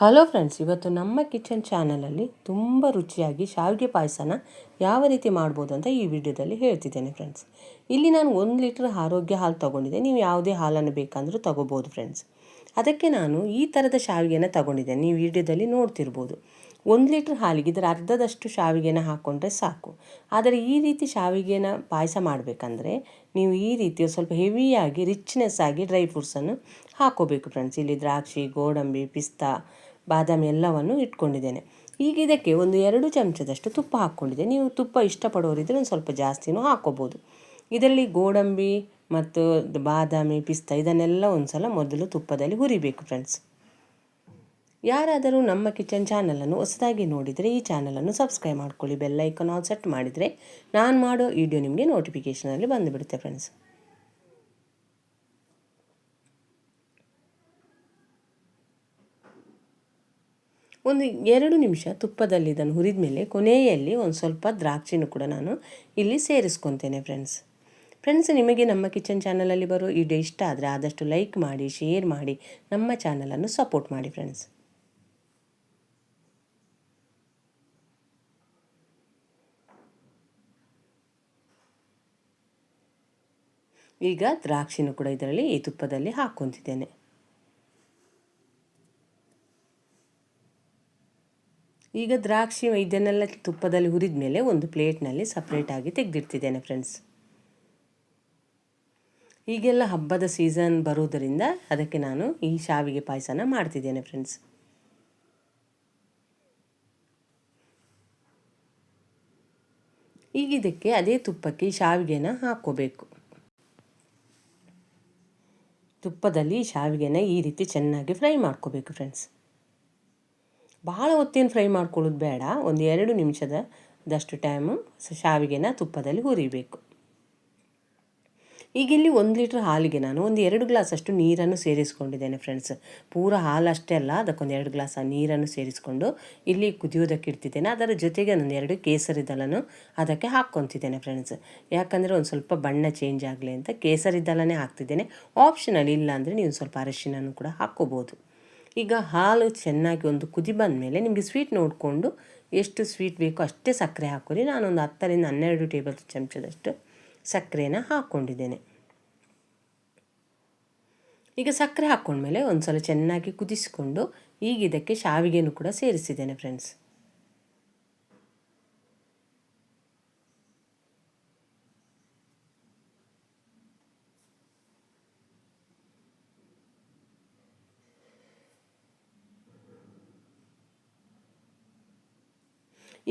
Hello friends, ಇವತ್ತು ನಮ್ಮ kitchen ಚಾನಲಲ್ಲಿ ತುಂಬ ರುಚಿಯಾಗಿ ಶಾವಿಗೆ ಪಾಯಸನ ಯಾವ ರೀತಿ ಮಾಡ್ಬೋದು ಅಂತ ಈ ವಿಡಿಯೋದಲ್ಲಿ ಹೇಳ್ತಿದ್ದೇನೆ ಫ್ರೆಂಡ್ಸ್. ಇಲ್ಲಿ ನಾನು 1 ಲೀಟ್ರ್ ಆರೋಗ್ಯ ಹಾಲು ತೊಗೊಂಡಿದ್ದೆ. ನೀವು ಯಾವುದೇ ಹಾಲನ್ನು ಬೇಕಂದ್ರೂ ತೊಗೋಬೋದು ಫ್ರೆಂಡ್ಸ್. ಅದಕ್ಕೆ ನಾನು ಈ ಥರದ ಶಾವಿಗೆನ ತೊಗೊಂಡಿದ್ದೇನೆ. ನೀವು ವಿಡಿಯೋದಲ್ಲಿ ನೋಡ್ತಿರ್ಬೋದು. 1 ಲೀಟ್ರ್ ಹಾಲಿಗೆ ಇದರ ಅರ್ಧದಷ್ಟು ಶಾವಿಗೆನ ಹಾಕ್ಕೊಂಡ್ರೆ ಸಾಕು. ಆದರೆ ಈ ರೀತಿ ಶಾವಿಗೆನ ಪಾಯಸ ಮಾಡಬೇಕಂದ್ರೆ ನೀವು ಈ ರೀತಿ ಸ್ವಲ್ಪ ಹೆವಿಯಾಗಿ ರಿಚ್ನೆಸ್ ಆಗಿ ಡ್ರೈ ಫ್ರೂಟ್ಸನ್ನು ಹಾಕ್ಕೋಬೇಕು ಫ್ರೆಂಡ್ಸ್. ಇಲ್ಲಿ ದ್ರಾಕ್ಷಿ, ಗೋಡಂಬಿ, ಪಿಸ್ತಾ, ಬಾದಾಮಿ ಎಲ್ಲವನ್ನು ಇಟ್ಕೊಂಡಿದ್ದೇನೆ. ಈಗ ಇದಕ್ಕೆ 2 ಚಮಚದಷ್ಟು ತುಪ್ಪ ಹಾಕ್ಕೊಂಡಿದ್ದೆ. ನೀವು ತುಪ್ಪ ಇಷ್ಟಪಡೋರಿದ್ದರೆ ಒಂದು ಸ್ವಲ್ಪ ಜಾಸ್ತಿನೂ ಹಾಕ್ಕೋಬೋದು. ಇದರಲ್ಲಿ ಗೋಡಂಬಿ ಮತ್ತು ಬಾದಾಮಿ, ಪಿಸ್ತಾ ಇದನ್ನೆಲ್ಲ ಒಂದು ಸಲ ಮೊದಲು ತುಪ್ಪದಲ್ಲಿ ಹುರಿಬೇಕು ಫ್ರೆಂಡ್ಸ್. ಯಾರಾದರೂ ನಮ್ಮ ಕಿಚನ್ ಚಾನಲನ್ನು ಹೊಸದಾಗಿ ನೋಡಿದರೆ ಈ ಚಾನಲನ್ನು ಸಬ್ಸ್ಕ್ರೈಬ್ ಮಾಡ್ಕೊಳ್ಳಿ. ಬೆಲ್ ಐಕಾನ್ ಆಲ್ ಸೆಟ್ ಮಾಡಿದರೆ ನಾನು ಮಾಡೋ ವಿಡಿಯೋ ನಿಮಗೆ ನೋಟಿಫಿಕೇಷನಲ್ಲಿ ಬಂದುಬಿಡುತ್ತೆ ಫ್ರೆಂಡ್ಸ್. ಒಂದು 2 ನಿಮಿಷ ತುಪ್ಪದಲ್ಲಿ ಇದನ್ನು ಹುರಿದ ಮೇಲೆ ಕೊನೆಯಲ್ಲಿ ಒಂದು ಸ್ವಲ್ಪ ದ್ರಾಕ್ಷಿನೂ ಕೂಡ ನಾನು ಇಲ್ಲಿ ಸೇರಿಸ್ಕೊತೇನೆ ಫ್ರೆಂಡ್ಸ್. ನಿಮಗೆ ನಮ್ಮ ಕಿಚನ್ ಚಾನಲಲ್ಲಿ ಬರೋ ವಿಡಿಯೋ ಇಷ್ಟ ಆದರೆ ಆದಷ್ಟು ಲೈಕ್ ಮಾಡಿ, ಶೇರ್ ಮಾಡಿ, ನಮ್ಮ ಚಾನಲನ್ನು ಸಪೋರ್ಟ್ ಮಾಡಿ ಫ್ರೆಂಡ್ಸ್. ಈಗ ದ್ರಾಕ್ಷಿನೂ ಕೂಡ ಇದರಲ್ಲಿ ಈ ತುಪ್ಪದಲ್ಲಿ ಹಾಕ್ಕೊತಿದ್ದೇನೆ. ಈಗ ದ್ರಾಕ್ಷಿ ಇದನ್ನೆಲ್ಲ ತುಪ್ಪದಲ್ಲಿ ಹುರಿದ ಮೇಲೆ ಒಂದು ಪ್ಲೇಟ್ನಲ್ಲಿ ಸಪ್ರೇಟಾಗಿ ತೆಗೆದಿಡ್ತಿದ್ದೇನೆ ಫ್ರೆಂಡ್ಸ್. ಈಗೆಲ್ಲ ಹಬ್ಬದ ಸೀಸನ್ ಬರುವುದರಿಂದ ಅದಕ್ಕೆ ನಾನು ಈ ಶಾವಿಗೆ ಪಾಯಸನ ಮಾಡ್ತಿದ್ದೇನೆ ಫ್ರೆಂಡ್ಸ್. ಈಗ ಇದಕ್ಕೆ ಅದೇ ತುಪ್ಪಕ್ಕೆ ಈ ಶಾವಿಗೆನ ಹಾಕ್ಕೋಬೇಕು. ತುಪ್ಪದಲ್ಲಿ ಶಾವಿಗೆನ ಈ ರೀತಿ ಚೆನ್ನಾಗಿ ಫ್ರೈ ಮಾಡ್ಕೋಬೇಕು ಫ್ರೆಂಡ್ಸ್. ಭಾಳ ಹೊತ್ತೇನು ಫ್ರೈ ಮಾಡ್ಕೊಳ್ಳೋದು ಬೇಡ. ಒಂದು 2 ನಿಮಿಷದಷ್ಟು ಟೈಮು ಶಾವಿಗೆನ ತುಪ್ಪದಲ್ಲಿ ಹುರಿಬೇಕು. ಈಗ ಇಲ್ಲಿ 1 ಲೀಟ್ರ್ ಹಾಲಿಗೆ ನಾನು ಒಂದು 2 ಗ್ಲಾಸಷ್ಟು ನೀರನ್ನು ಸೇರಿಸ್ಕೊಂಡಿದ್ದೇನೆ ಫ್ರೆಂಡ್ಸ್. ಪೂರ ಹಾಲು ಅಷ್ಟೇ ಅಲ್ಲ, ಅದಕ್ಕೊಂದು 2 ಗ್ಲಾಸ್ ನೀರನ್ನು ಸೇರಿಸ್ಕೊಂಡು ಇಲ್ಲಿ ಕುದಿಯೋದಕ್ಕೆ ಇಡ್ತಿದ್ದೇನೆ. ಅದರ ಜೊತೆಗೆ ಒಂದು 2 ಕೇಸರಿ ದಳನೂ ಅದಕ್ಕೆ ಹಾಕ್ಕೊತಿದ್ದೇನೆ ಫ್ರೆಂಡ್ಸ್. ಯಾಕಂದರೆ ಒಂದು ಸ್ವಲ್ಪ ಬಣ್ಣ ಚೇಂಜ್ ಆಗಲಿ ಅಂತ ಕೇಸರಿ ದಳನೇ ಹಾಕ್ತಿದ್ದೇನೆ. ಆಪ್ಷನಲ್, ಇಲ್ಲ ಅಂದರೆ ನೀವು ಸ್ವಲ್ಪ ಅರಿಶಿನೂ ಕೂಡ ಹಾಕ್ಕೋಬೋದು. ಈಗ ಹಾಲು ಚೆನ್ನಾಗಿ ಒಂದು ಕುದಿ ಬಂದ ಮೇಲೆ ನಿಮಗೆ ಸ್ವೀಟ್ ನೋಡಿಕೊಂಡು ಎಷ್ಟು ಸ್ವೀಟ್ ಬೇಕೋ ಅಷ್ಟೇ ಸಕ್ಕರೆ ಹಾಕ್ಕೊಳ್ಳಿ. ನಾನೊಂದು 10ರಿಂದ 12 ಟೇಬಲ್ ಚಮಚದಷ್ಟು ಸಕ್ಕರೆನ ಹಾಕ್ಕೊಂಡಿದ್ದೇನೆ. ಈಗ ಸಕ್ಕರೆ ಹಾಕ್ಕೊಂಡ್ಮೇಲೆ ಒಂದು ಸಲ ಚೆನ್ನಾಗಿ ಕುದಿಸ್ಕೊಂಡು ಈಗ ಇದಕ್ಕೆ ಶಾವಿಗೆನೂ ಕೂಡ ಸೇರಿಸಿದ್ದೇನೆ ಫ್ರೆಂಡ್ಸ್.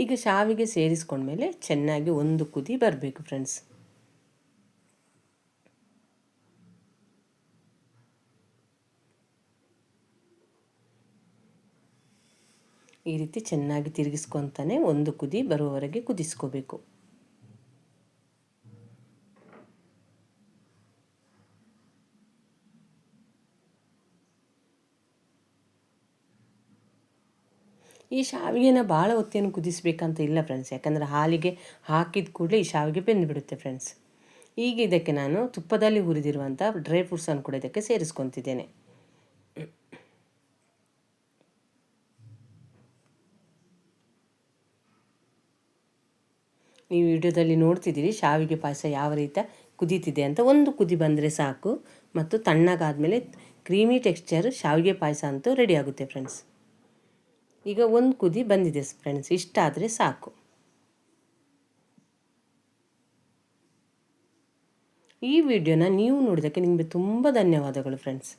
ಈಗ ಶಾವಿಗೆ ಸೇರಿಸ್ಕೊಂಡ್ಮೇಲೆ ಚೆನ್ನಾಗಿ ಒಂದು ಕುದಿ ಬರಬೇಕು ಫ್ರೆಂಡ್ಸ್. ಈ ರೀತಿ ಚೆನ್ನಾಗಿ ತಿರುಗಿಸ್ಕೊತಾನೆ ಒಂದು ಕುದಿ ಬರುವವರೆಗೆ ಕುದಿಸ್ಕೋಬೇಕು. ಈ ಶಾವಿಗೆನ ಭಾಳ ಹೊತ್ತೇನು ಕುದಿಸ್ಬೇಕಂತ ಇಲ್ಲ ಫ್ರೆಂಡ್ಸ್. ಯಾಕಂದರೆ ಹಾಲಿಗೆ ಹಾಕಿದ ಕೂಡಲೇ ಈ ಶಾವಿಗೆ ಬೆಂದುಬಿಡುತ್ತೆ ಫ್ರೆಂಡ್ಸ್. ಈಗ ಇದಕ್ಕೆ ನಾನು ತುಪ್ಪದಲ್ಲಿ ಹುರಿದಿರುವಂಥ ಡ್ರೈ ಫ್ರೂಟ್ಸನ್ನು ಕೂಡ ಇದಕ್ಕೆ ಸೇರಿಸ್ಕೊತಿದ್ದೇನೆ. ನೀವು ವಿಡಿಯೋದಲ್ಲಿ ನೋಡ್ತಿದ್ದೀರಿ ಶಾವಿಗೆ ಪಾಯಸ ಯಾವ ರೀತಿ ಕುದೀತಿದೆ ಅಂತ. ಒಂದು ಕುದಿ ಬಂದರೆ ಸಾಕು ಮತ್ತು ತಣ್ಣಗಾದಮೇಲೆ ಕ್ರೀಮಿ ಟೆಕ್ಸ್ಚರ್ ಶಾವಿಗೆ ಪಾಯಸ ಅಂತೂ ರೆಡಿ ಆಗುತ್ತೆ ಫ್ರೆಂಡ್ಸ್. ಈಗ ಒಂದು ಕುದಿ ಬಂದಿದೆ ಫ್ರೆಂಡ್ಸ್, ಇಷ್ಟ ಆದರೆ ಸಾಕು. ಈ ವಿಡಿಯೋನ ನೀವು ನೋಡಿದ್ದಕ್ಕೆ ನಿಮಗೆ ತುಂಬ ಧನ್ಯವಾದಗಳು ಫ್ರೆಂಡ್ಸ್.